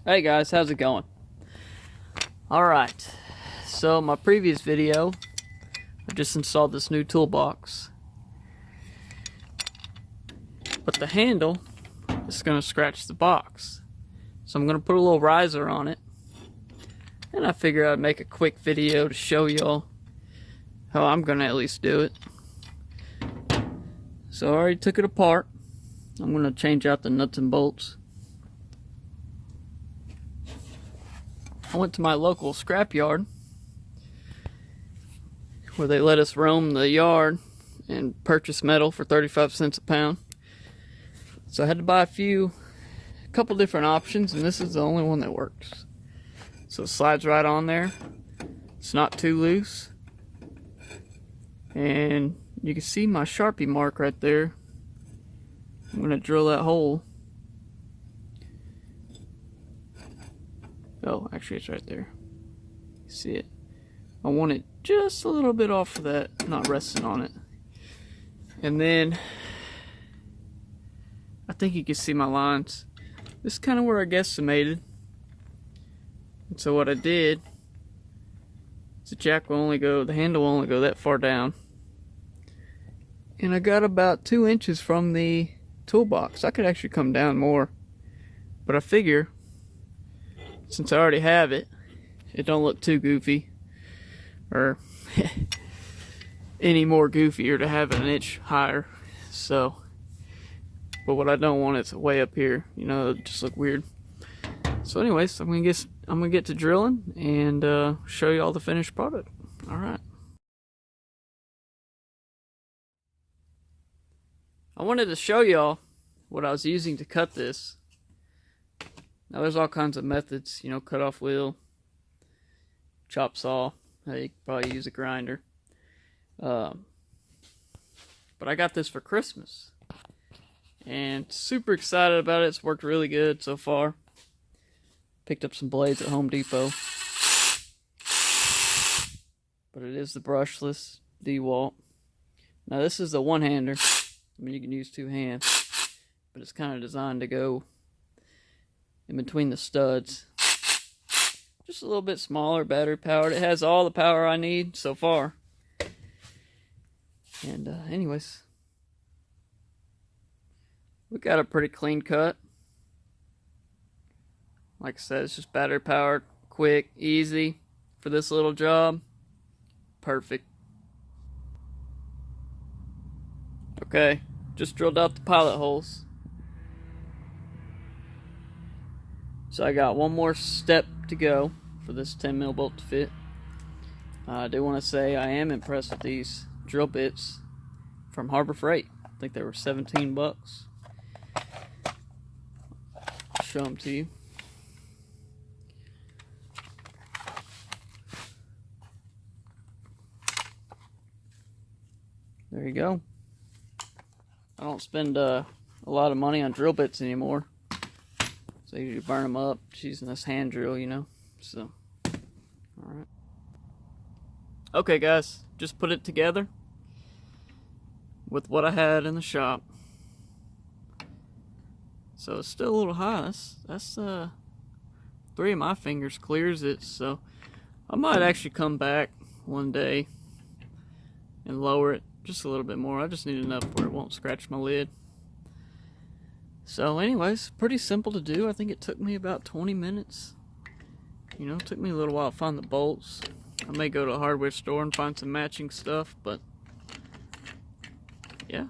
Hey guys, how's it going? Alright, so my previous video, I just installed this new toolbox. But the handle is going to scratch the box. So I'm going to put a little riser on it. And I figured I'd make a quick video to show y'all how I'm going to at least do it. So I already took it apart. I'm going to change out the nuts and bolts. I went to my local scrapyard where they let us roam the yard and purchase metal for 35 cents a pound. So I had to buy a couple different options, and this is the only one that works. So it slides right on there. It's not too loose. And you can see my Sharpie mark right there. I'm going to drill that hole. Oh, actually it's right there. See it? I want it just a little bit off of that, not resting on it. And then I think you can see my lines. This is kind of where I guesstimated. And so what I did is the handle will only go that far down. And I got about 2 inches from the toolbox. I could actually come down more. But I figure, since I already have it, it don't look too goofy. Or any more goofier to have it an inch higher. So, but what I don't want is way up here. You know, it'll just look weird. So anyways, I'm gonna get to drilling and show you all the finished product. Alright. I wanted to show y'all what I was using to cut this. Now there's all kinds of methods, you know, cut off wheel, chop saw. You could probably use a grinder. But I got this for Christmas. And super excited about it. It's worked really good so far. Picked up some blades at Home Depot. But it is the brushless DeWalt. Now this is the one-hander. I mean, you can use 2 hands. But it's kind of designed to go in between the studs. Just a little bit smaller, battery powered. It has all the power I need so far. And anyways, we got a pretty clean cut. Like I said, it's just battery powered, quick, easy for this little job. Perfect. Okay, just drilled out the pilot holes. So I got one more step to go for this 10mm bolt to fit. I do want to say I am impressed with these drill bits from Harbor Freight. I think they were 17 bucks. I'll show them to you. There you go. I don't spend a lot of money on drill bits anymore. So I usually burn them up just using this hand drill, you know. So, alright. Okay guys, just put it together with what I had in the shop. So it's still a little high. That's 3 of my fingers clears it. So I might actually come back one day and lower it just a little bit more. I just need enough where it won't scratch my lid. So anyways, pretty simple to do. I think it took me about 20 minutes. You know, it took me a little while to find the bolts. I may go to a hardware store and find some matching stuff, but yeah,